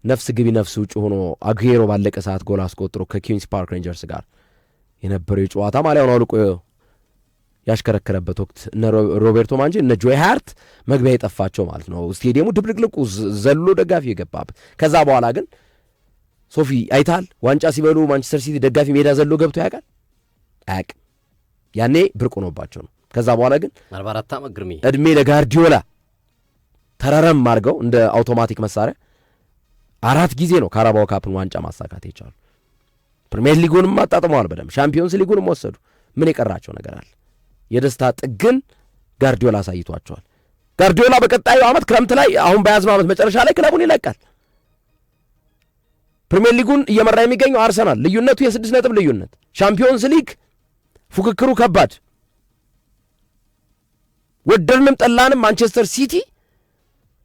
ነፍስ ግቢ ነፍስ ውጭ ሆኖ አጉዌሮ ባለቀ ሰዓት ጎል አስቆጥሮ ከኪንግስ ፓርክ ሬንጀርስ ጋር የነበረው የጨዋታ ማሊያውን አውልቆ ያሽከረከረበት ወቅት እነ ሮቤርቶ ማንጂ እነ ጆይ ሃርት መግቢያ የጠፋቸው ማለት ነው። ስቴዲየሙ ድብልቅልቁ ዘሎ ደጋፊ የገባበት። ከዛ በኋላ ግን ሶፊ አይታል ዋንጫ ሲበሉ ማንቸስተር ሲቲ ደጋፊ ሜዳ ዘሎ ገብቶ ያውቃል? አያውቅም። ያኔ ብርቅ ሆኖባቸው ነው። ከዛ በኋላ ግን 44 ዓመት ግርሜ እድሜ ለጋርዲዮላ ተረረም አድርገው እንደ አውቶማቲክ መሳሪያ 4 ጊዜ ነው ካራባኦ ካፕን ዋንጫ ማሳካት የቻሉ። ፕሪሚየር ሊጉንም አጣጥመዋል በደንብ ሻምፒዮንስ ሊጉንም ወሰዱ። ምን የቀራቸው ነገር አለ? የደስታ ጥግን ጋርዲዮላ አሳይቷቸዋል። ጋርዲዮላ በቀጣዩ ዓመት ክረምት ላይ አሁን በያዝነው ዓመት መጨረሻ ላይ ክለቡን ይለቃል። ፕሪሚየር ሊጉን እየመራ የሚገኘው አርሰናል ልዩነቱ የ6 ነጥብ ልዩነት። ሻምፒዮንስ ሊግ ፉክክሩ ከባድ። ወደድንም ጠላንም ማንቸስተር ሲቲ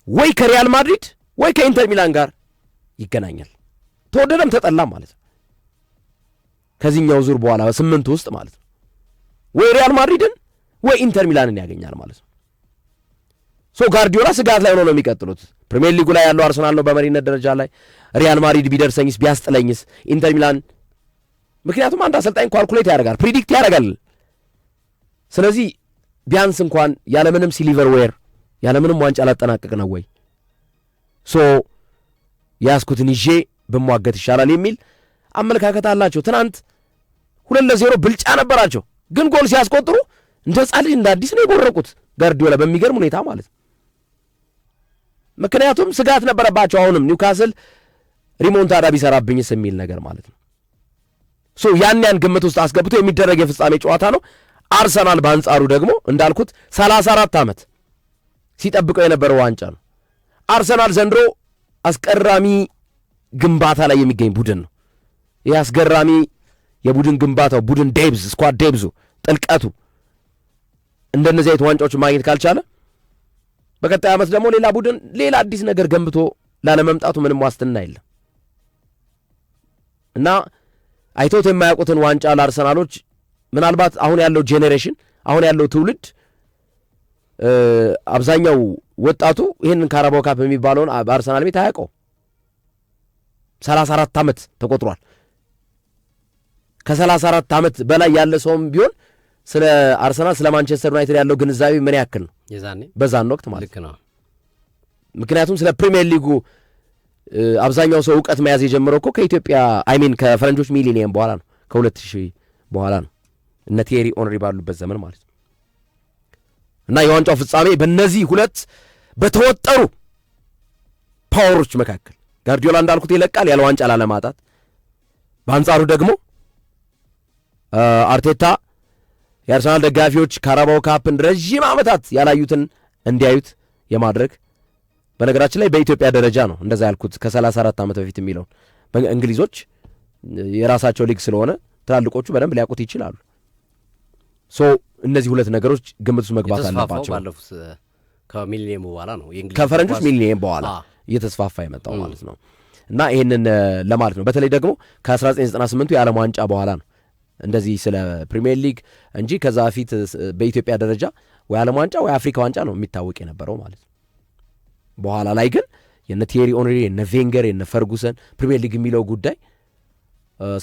ወይ ከሪያል ማድሪድ ወይ ከኢንተር ሚላን ጋር ይገናኛል። ተወደደም ተጠላም ማለት ነው። ከዚህኛው ዙር በኋላ 8 ውስጥ ማለት ነው ወይ ሪያል ማድሪድን ወይ ኢንተር ሚላንን ያገኛል ማለት ነው። ጋርዲዮላ ስጋት ላይ ሆኖ ነው የሚቀጥሉት። ፕሪሚየር ሊጉ ላይ ያለው አርሰናል ነው በመሪነት ደረጃ ላይ። ሪያል ማድሪድ ቢደርሰኝስ ቢያስጥለኝስ ኢንተር ሚላን። ምክንያቱም አንድ አሰልጣኝ ኳልኩሌት ያደርጋል፣ ፕሪዲክት ያደርጋል። ስለዚህ ቢያንስ እንኳን ያለምንም ሲልቨርዌር ያለምንም ዋንጫ ላጠናቀቅ ነው ወይ ያስኩትን ይዤ በሟገት ይሻላል የሚል አመለካከት አላቸው። ትናንት 2-0 ብልጫ ነበራቸው፣ ግን ጎል ሲያስቆጥሩ እንደ ሕፃን ልጅ እንደ አዲስ ነው የጎረቁት ጋርዲዮላ በሚገርም ሁኔታ ማለት ነው። ምክንያቱም ስጋት ነበረባቸው። አሁንም ኒውካስል ሪሞንታዳ ቢሰራብኝስ የሚል ነገር ማለት ነው። ያን ግምት ውስጥ አስገብቶ የሚደረግ የፍጻሜ ጨዋታ ነው። አርሰናል በአንጻሩ ደግሞ እንዳልኩት 34 ዓመት ሲጠብቀው የነበረው ዋንጫ ነው። አርሰናል ዘንድሮ አስገራሚ ግንባታ ላይ የሚገኝ ቡድን ነው። ይህ አስገራሚ የቡድን ግንባታው ቡድን ዴብዝ ስኳድ ዴብዙ ጥልቀቱ እንደነዚህ አይነት ዋንጫዎችን ማግኘት ካልቻለ በቀጣይ ዓመት ደግሞ ሌላ ቡድን ሌላ አዲስ ነገር ገንብቶ ላለመምጣቱ ምንም ዋስትና የለም እና አይቶት የማያውቁትን ዋንጫ ለአርሰናሎች ምናልባት አሁን ያለው ጄኔሬሽን አሁን ያለው ትውልድ አብዛኛው ወጣቱ ይህንን ካራባኦ ካፕ የሚባለውን በአርሰናል ቤት አያውቀው። 34 ዓመት ተቆጥሯል። ከ34 ዓመት በላይ ያለ ሰውም ቢሆን ስለ አርሰናል ስለ ማንቸስተር ዩናይትድ ያለው ግንዛቤ ምን ያክል ነው በዛን ወቅት ማለት ነው። ምክንያቱም ስለ ፕሪሚየር ሊጉ አብዛኛው ሰው እውቀት መያዝ የጀመረው እኮ ከኢትዮጵያ ከፈረንጆች ሚሊኒየም በኋላ ነው፣ ከ2000 በኋላ ነው፣ እነ ቲየሪ ኦንሪ ባሉበት ዘመን ማለት ነው። እና የዋንጫው ፍጻሜ በእነዚህ ሁለት በተወጠሩ ፓወሮች መካከል ጋርዲዮላ እንዳልኩት ይለቃል ያለ ዋንጫ ላለማጣት፣ በአንጻሩ ደግሞ አርቴታ የአርሰናል ደጋፊዎች ካራባኦ ካፕን ረዥም ዓመታት ያላዩትን እንዲያዩት የማድረግ በነገራችን ላይ በኢትዮጵያ ደረጃ ነው እንደዛ ያልኩት ከ34 ዓመት በፊት የሚለውን በእንግሊዞች የራሳቸው ሊግ ስለሆነ ትላልቆቹ በደንብ ሊያውቁት ይችላሉ። እነዚህ ሁለት ነገሮች ግምት ውስጥ መግባት አለባቸው። ባለፉት ከሚሊኒየሙ በኋላ ነው ከፈረንጆች ሚሊኒየም በኋላ እየተስፋፋ የመጣው ማለት ነው። እና ይህንን ለማለት ነው። በተለይ ደግሞ ከ1998 የዓለም ዋንጫ በኋላ ነው እንደዚህ ስለ ፕሪሚየር ሊግ እንጂ ከዛ በፊት በኢትዮጵያ ደረጃ ወይ ዓለም ዋንጫ ወይ አፍሪካ ዋንጫ ነው የሚታወቅ የነበረው ማለት ነው። በኋላ ላይ ግን የነ ቲየሪ ኦንሪ የነ ቬንገር የነ ፈርጉሰን ፕሪሚየር ሊግ የሚለው ጉዳይ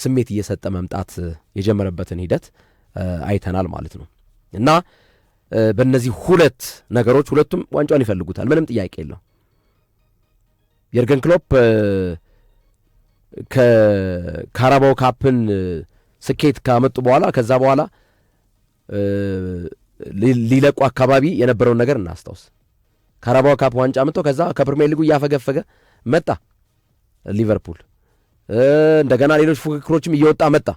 ስሜት እየሰጠ መምጣት የጀመረበትን ሂደት አይተናል ማለት ነው። እና በእነዚህ ሁለት ነገሮች ሁለቱም ዋንጫውን ይፈልጉታል፣ ምንም ጥያቄ የለው። የርገን ክሎፕ ከካራባኦ ካፕን ስኬት ካመጡ በኋላ ከዛ በኋላ ሊለቁ አካባቢ የነበረውን ነገር እናስታውስ። ካራባኦ ካፕ ዋንጫ መጥቶ ከዛ ከፕሪሚየር ሊጉ እያፈገፈገ መጣ ሊቨርፑል፣ እንደገና ሌሎች ፉክክሮችም እየወጣ መጣ።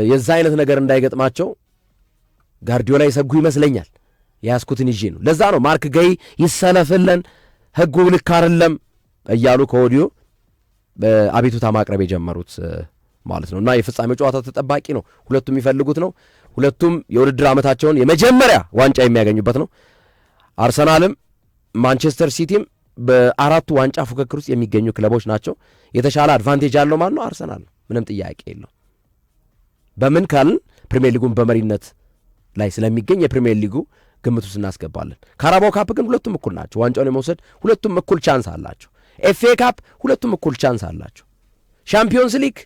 የዛ አይነት ነገር እንዳይገጥማቸው ጋርዲዮላ የሰጉ ይመስለኛል። የያዝኩትን ይዤ ነው። ለዛ ነው ማርክ ገይ ይሰለፍልን ህጉ ልክ አይደለም እያሉ ከወዲሁ አቤቱታ ማቅረብ የጀመሩት ማለት ነው። እና የፍጻሜው ጨዋታ ተጠባቂ ነው። ሁለቱም የሚፈልጉት ነው። ሁለቱም የውድድር ዓመታቸውን የመጀመሪያ ዋንጫ የሚያገኙበት ነው። አርሰናልም ማንቸስተር ሲቲም በአራቱ ዋንጫ ፉክክር ውስጥ የሚገኙ ክለቦች ናቸው። የተሻለ አድቫንቴጅ ያለው ማን ነው? አርሰናል ነው። ምንም ጥያቄ የለው። በምን ካልን ፕሪሚየር ሊጉን በመሪነት ላይ ስለሚገኝ የፕሪሚየር ሊጉ ግምት ውስጥ እናስገባለን። ካራባኦ ካፕ ግን ሁለቱም እኩል ናቸው። ዋንጫውን የመውሰድ ሁለቱም እኩል ቻንስ አላቸው። ኤፍኤ ካፕ ሁለቱም እኩል ቻንስ አላቸው። ሻምፒዮንስ ሊግ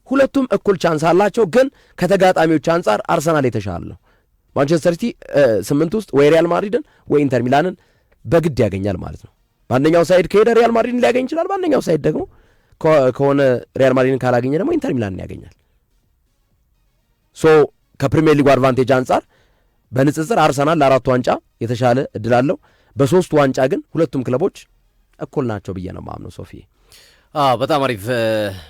ሁለቱም እኩል ቻንስ አላቸው። ግን ከተጋጣሚዎች አንጻር አርሰናል የተሻለ ነው። ማንቸስተር ሲቲ 8 ውስጥ ወይ ሪያል ማድሪድን ወይ ኢንተር ሚላንን በግድ ያገኛል ማለት ነው። በአንደኛው ሳይድ ከሄደ ሪያል ማድሪድን ሊያገኝ ይችላል። በአንደኛው ሳይድ ደግሞ ከሆነ ሪያል ማድሪድን ካላገኘ ደግሞ ኢንተር ሚላንን ያገኛል። ከፕሪሚየር ሊጉ አድቫንቴጅ አንጻር በንጽጽር አርሰናል ለአራቱ ዋንጫ የተሻለ እድል አለው። በሶስቱ ዋንጫ ግን ሁለቱም ክለቦች እኩል ናቸው ብዬ ነው ማምነው። ሶፊ በጣም አሪፍ።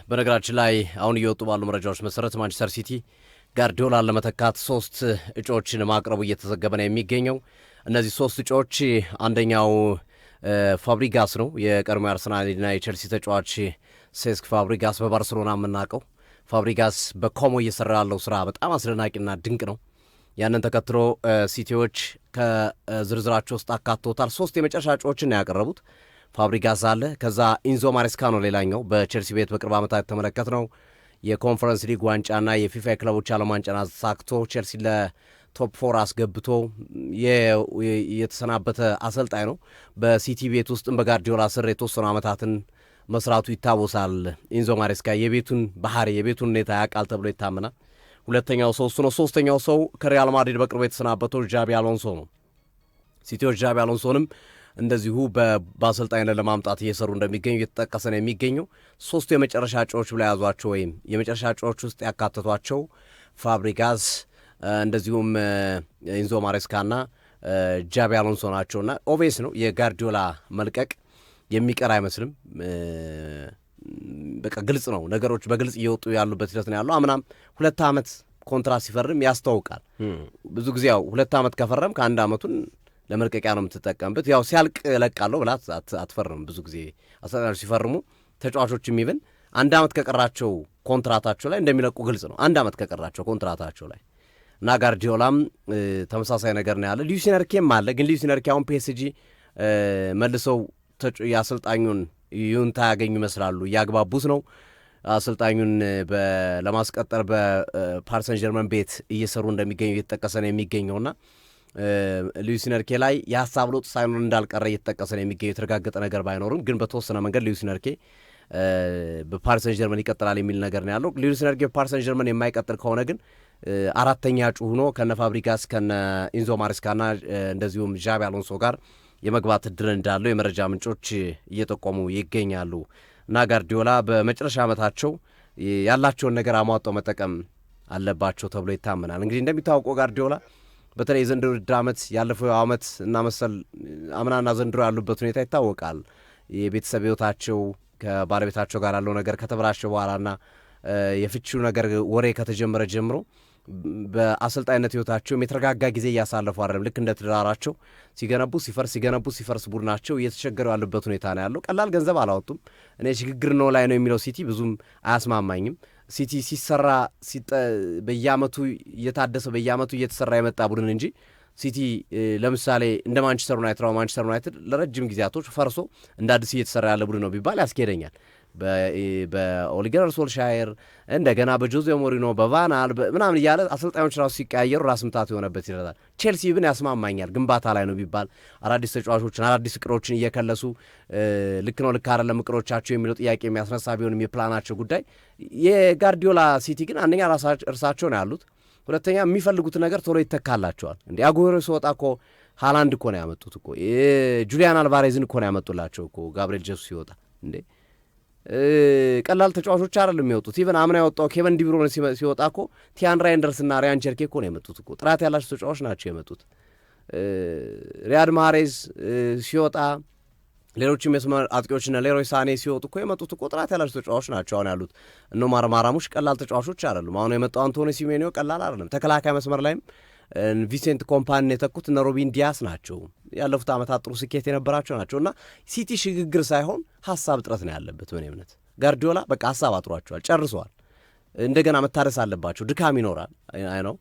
በነገራችን ላይ አሁን እየወጡ ባሉ መረጃዎች መሰረት ማንቸስተር ሲቲ ጋርዲዮላን ለመተካት 3 እጩዎችን ማቅረቡ እየተዘገበ ነው የሚገኘው። እነዚህ 3 እጩዎች አንደኛው ፋብሪጋስ ነው። የቀድሞ አርሰናልና የቼልሲ ተጫዋች ሴስክ ፋብሪጋስ በባርሴሎና የምናውቀው ፋብሪጋስ በኮሞ እየሰራ ያለው ስራ በጣም አስደናቂና ድንቅ ነው። ያንን ተከትሎ ሲቲዎች ከዝርዝራቸው ውስጥ አካቶታል። 3 የመጨረሻ እጩዎችን ያቀረቡት ፋብሪጋስ አለ። ከዛ ኢንዞ ማሬስካ ነው ሌላኛው በቼልሲ ቤት በቅርብ ዓመታት የተመለከት ነው። የኮንፈረንስ ሊግ ዋንጫና የፊፋ ክለቦች ዓለም ዋንጫን አሳክቶ ቼልሲ ለቶፕ 4 አስገብቶ የተሰናበተ አሰልጣኝ ነው። በሲቲ ቤት ውስጥም በጋርዲዮላ ስር የተወሰኑ ዓመታትን መስራቱ ይታወሳል። ኢንዞ ማሬስካ የቤቱን ባህሪ የቤቱን ሁኔታ ያውቃል ተብሎ ይታመናል። ሁለተኛው ሰው እሱ ነው። ሶስተኛው ሰው ከሪያል ማድሪድ በቅርቡ የተሰናበተው ጃቢ አሎንሶ ነው። ሲቲዎች ጃቢ አሎንሶንም እንደዚሁ በአሰልጣኝነት ለማምጣት እየሰሩ እንደሚገኙ እየተጠቀሰ ነው የሚገኘው። 3 የመጨረሻ እጩዎች ብላ ያዟቸው ወይም የመጨረሻ እጩዎች ውስጥ ያካተቷቸው ፋብሪጋስ እንደዚሁም ኢንዞ ማሬስካና ጃቢ አሎንሶ ናቸውና ኦቬስ ነው የጋርዲዮላ መልቀቅ የሚቀር አይመስልም። በቃ ግልጽ ነው፣ ነገሮች በግልጽ እየወጡ ያሉበት ሂደት ነው ያለው። አምናም 2 ዓመት ኮንትራት ሲፈርም ያስተዋውቃል። ብዙ ጊዜ ያው 2 ዓመት ከፈረም ከ1 ዓመቱን ለመልቀቂያ ነው የምትጠቀምበት። ያው ሲያልቅ እለቃለሁ ብላ አትፈርም። ብዙ ጊዜ አሰልጣኞች ሲፈርሙ ተጫዋቾች የሚብን 1 ዓመት ከቀራቸው ኮንትራታቸው ላይ እንደሚለቁ ግልጽ ነው። 1 ዓመት ከቀራቸው ኮንትራታቸው ላይ እና ጋርዲዮላም ተመሳሳይ ነገር ነው ያለ። ሉዊስ ኤንሪኬም አለ። ግን ሉዊስ ኤንሪኬ አሁን ፒኤስጂ መልሰው የአሰልጣኙን ይሁንታ ያገኙ ይመስላሉ። እያግባቡት ነው። አሰልጣኙን ለማስቀጠር በፓሪስ ሰን ጀርመን ቤት እየሰሩ እንደሚገኙ እየተጠቀሰ ነው የሚገኘውና ሉዊስ ኤንሪኬ ላይ የሀሳብ ለውጥ ሳይኖር እንዳልቀረ እየተጠቀሰ ነው የሚገኘው። የተረጋገጠ ነገር ባይኖርም ግን በተወሰነ መንገድ ሉዊስ ኤንሪኬ በፓሪስ ሰን ጀርመን ይቀጥላል የሚል ነገር ነው ያለው። ሉዊስ ኤንሪኬ በፓሪስ ሰን ጀርመን የማይቀጥል ከሆነ ግን 4ተኛ እጩ ሆኖ ከነ ፋብሪጋስ ከነ ኢንዞ ማሬስካና እንደዚሁም ጃቢ አሎንሶ ጋር የመግባት እድል እንዳለው የመረጃ ምንጮች እየጠቆሙ ይገኛሉ። እና ጋርዲዮላ በመጨረሻ ዓመታቸው ያላቸውን ነገር አሟጠው መጠቀም አለባቸው ተብሎ ይታመናል። እንግዲህ እንደሚታወቀው ጋርዲዮላ በተለይ የዘንድሮ ውድድር ዓመት ያለፈው ዓመት እና መሰል አምናና ዘንድሮ ያሉበት ሁኔታ ይታወቃል። የቤተሰብ ሕይወታቸው ከባለቤታቸው ጋር ያለው ነገር ከተበላሸ በኋላና የፍቺው ነገር ወሬ ከተጀመረ ጀምሮ በአሰልጣኝነት ሕይወታቸውም የተረጋጋ ጊዜ እያሳለፉ አይደለም። ልክ እንደ ትዳራቸው ሲገነቡ ሲፈርስ ቡድናቸው እየተቸገሩ ያሉበት ሁኔታ ነው ያለው። ቀላል ገንዘብ አላወጡም። እኔ ሽግግር ነው ላይ ነው የሚለው ሲቲ ብዙም አያስማማኝም። ሲቲ ሲሰራ በየአመቱ እየታደሰ በየአመቱ እየተሰራ የመጣ ቡድን እንጂ ሲቲ ለምሳሌ እንደ ማንቸስተር ዩናይትድ ለረጅም ጊዜያቶች ፈርሶ እንደ አዲስ እየተሰራ ያለ ቡድን ነው ቢባል ያስኬደኛል። በኦሊ ጉናር ሶልሻየር እንደገና በጆዜ ሞሪኖ በቫናል ምናምን እያለ አሰልጣኞች ራሱ ሲቀያየሩ ራስ ምታት የሆነበት ይረዳል። ቼልሲ ብን ያስማማኛል። ግንባታ ላይ ነው ቢባል አዳዲስ ተጫዋቾችን አዳዲስ እቅሮችን እየከለሱ ልክ ነው ልክ አይደለም እቅሮቻቸው የሚለው ጥያቄ የሚያስነሳ ቢሆንም የፕላናቸው ጉዳይ። የጋርዲዮላ ሲቲ ግን አንደኛ እርሳቸው ነው ያሉት፣ ሁለተኛ የሚፈልጉት ነገር ቶሎ ይተካላቸዋል። እንዲ አጉዌሮ ሲወጣ እኮ ሃላንድ እኮ ነው ያመጡት እኮ ጁሊያን አልቫሬዝን እኮ ነው ያመጡላቸው እኮ ጋብርኤል ጀሱስ ሲወጣ እንዴ ቀላል ተጫዋቾች አይደለም የሚወጡት። ኢቨን አምና ያወጣው ኬቨን ዲብሮን ሲወጣ እኮ ቲያን ራይንደርስ እና ሪያን ቸርኬ እኮ ነው የመጡት እኮ ጥራት ያላቸው ተጫዋቾች ናቸው የመጡት። ሪያድ ማህሬዝ ሲወጣ ሌሎችም የመስመር አጥቂዎችና ሌሮይ ሳኔ ሲወጡ እኮ የመጡት እኮ ጥራት ያላቸው ተጫዋቾች ናቸው አሁን ያሉት። እነ ማራሙሽ ቀላል ተጫዋቾች አይደሉም። አሁን የመጣው አንቶኒ ሲሜኒዮ ቀላል አይደለም። ተከላካይ መስመር ላይም ቪሴንት ኮምፓኒን የተኩት እነ ሮቢን ዲያስ ናቸው። ያለፉት ዓመታት ጥሩ ስኬት የነበራቸው ናቸው። እና ሲቲ ሽግግር ሳይሆን ሀሳብ እጥረት ነው ያለበት። በእኔ እምነት ጋርዲዮላ በቃ ሀሳብ አጥሯቸዋል፣ ጨርሰዋል። እንደገና መታደስ አለባቸው። ድካም ይኖራል ነው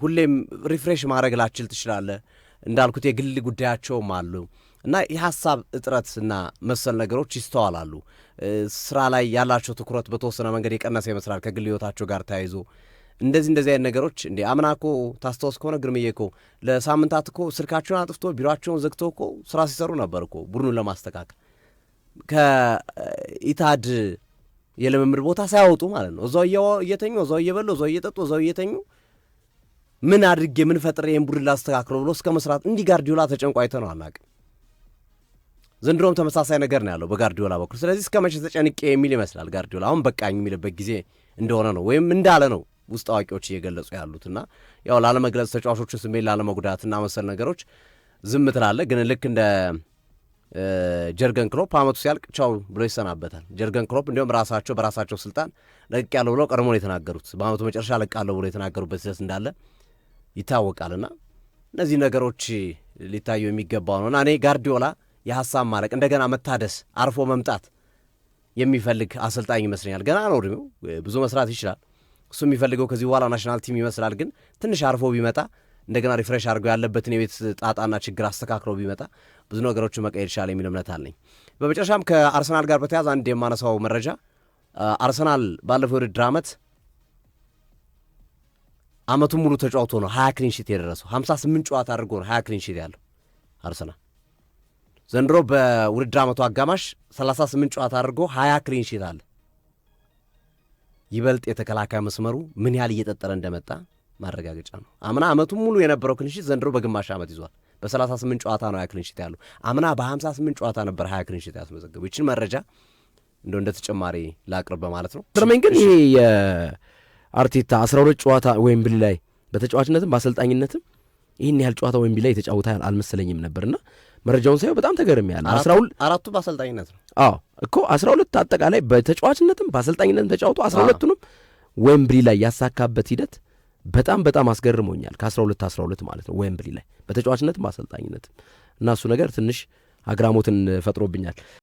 ሁሌም ሪፍሬሽ ማድረግ ላችል ትችላለህ። እንዳልኩት የግል ጉዳያቸውም አሉ እና የሀሳብ እጥረት እና መሰል ነገሮች ይስተዋላሉ። ስራ ላይ ያላቸው ትኩረት በተወሰነ መንገድ የቀነሰ ይመስላል ከግል ህይወታቸው ጋር ተያይዞ እንደዚህ አይነት ነገሮች እንዴ አምና እኮ ታስታውስ ከሆነ ግርምዬ እኮ ለሳምንታት እኮ ስልካቸውን አጥፍቶ ቢሮአቸውን ዘግቶ እኮ ስራ ሲሰሩ ነበር እኮ ቡድኑን ለማስተካከል ከኢታድ የልምምድ ቦታ ሳያወጡ ማለት ነው። እዛው እየተኙ እዛው እየበሉ እዛው እየጠጡ እዛው እየተኙ ምን አድርጌ ምን ፈጥሬ ይህን ቡድን ላስተካክለው ብሎ እስከ መስራት እንዲህ ጋርዲዮላ ተጨንቆ አይተ ነው አናውቅም። ዘንድሮም ተመሳሳይ ነገር ነው ያለው በጋርዲዮላ በኩል። ስለዚህ እስከ መቼ ተጨንቄ የሚል ይመስላል ጋርዲዮላ አሁን በቃኝ የሚልበት ጊዜ እንደሆነ ነው ወይም እንዳለ ነው ውስጥ አዋቂዎች እየገለጹ ያሉትና ያው ላለመግለጽ ተጫዋቾችን ስሜት ላለመጉዳትና መሰል ነገሮች ዝም ትላለ። ግን ልክ እንደ ጀርገን ክሎፕ አመቱ ሲያልቅ ቻው ብሎ ይሰናበታል። ጀርገን ክሎፕ እንዲሁም ራሳቸው በራሳቸው ስልጣን ለቅ ያለው ብለው ቀድሞ ነው የተናገሩት። በአመቱ መጨረሻ ለቃለሁ ብሎ የተናገሩበት ስለት እንዳለ ይታወቃልና እነዚህ ነገሮች ሊታዩ የሚገባው ነውና እኔ ጋርዲዮላ የሀሳብ ማለቅ እንደገና መታደስ አርፎ መምጣት የሚፈልግ አሰልጣኝ ይመስለኛል። ገና ነው እድሜው፣ ብዙ መስራት ይችላል። እሱ የሚፈልገው ከዚህ በኋላ ናሽናል ቲም ይመስላል። ግን ትንሽ አርፎ ቢመጣ እንደገና ሪፍሬሽ አድርገው ያለበትን የቤት ጣጣና ችግር አስተካክለው ቢመጣ ብዙ ነገሮችን መቀየር ይችላል የሚል እምነት አለኝ። በመጨረሻም ከአርሰናል ጋር በተያያዘ አንድ የማነሳው መረጃ አርሰናል ባለፈው የውድድር ዓመት አመቱን ሙሉ ተጫውቶ ነው 20 ክሊንሺት የደረሰው። 58 ጨዋታ አድርጎ ነው 20 ክሊንሺት ያለው አርሰናል። ዘንድሮ በውድድር ዓመቱ አጋማሽ 38 ጨዋታ አድርጎ 20 ክሊንሺት አለ። ይበልጥ የተከላካይ መስመሩ ምን ያህል እየጠጠረ እንደመጣ ማረጋገጫ ነው። አምና አመቱን ሙሉ የነበረው ክሊንሺት ዘንድሮ በግማሽ ዓመት ይዟል። በ38 ጨዋታ ነው 20 ክሊንሺት ያለው። አምና በ58 ጨዋታ ነበር 20 ክሊንሺት ያስመዘገቡ። ይችን መረጃ እንደ ተጨማሪ ላቅርብ በማለት ነው። ትርመኝ ግን ይሄ የአርቴታ 12 ጨዋታ ወይም ብል ላይ በተጫዋችነትም በአሰልጣኝነትም ይህን ያህል ጨዋታ ዌምብሊ ላይ የተጫወተ አልመሰለኝም ነበርና መረጃውን ሳየው በጣም ተገርሜያለሁ። 12 በአሰልጣኝነት ነው። አዎ እኮ 12 አጠቃላይ በተጫዋችነትም በአሰልጣኝነትም ተጫውቶ 12ቱንም ዌምብሊ ላይ ያሳካበት ሂደት በጣም በጣም አስገርሞኛል። ከ12 ማለት ነው ዌምብሊ ላይ በተጫዋችነትም በአሰልጣኝነትም እና እሱ ነገር ትንሽ አግራሞትን ፈጥሮብኛል።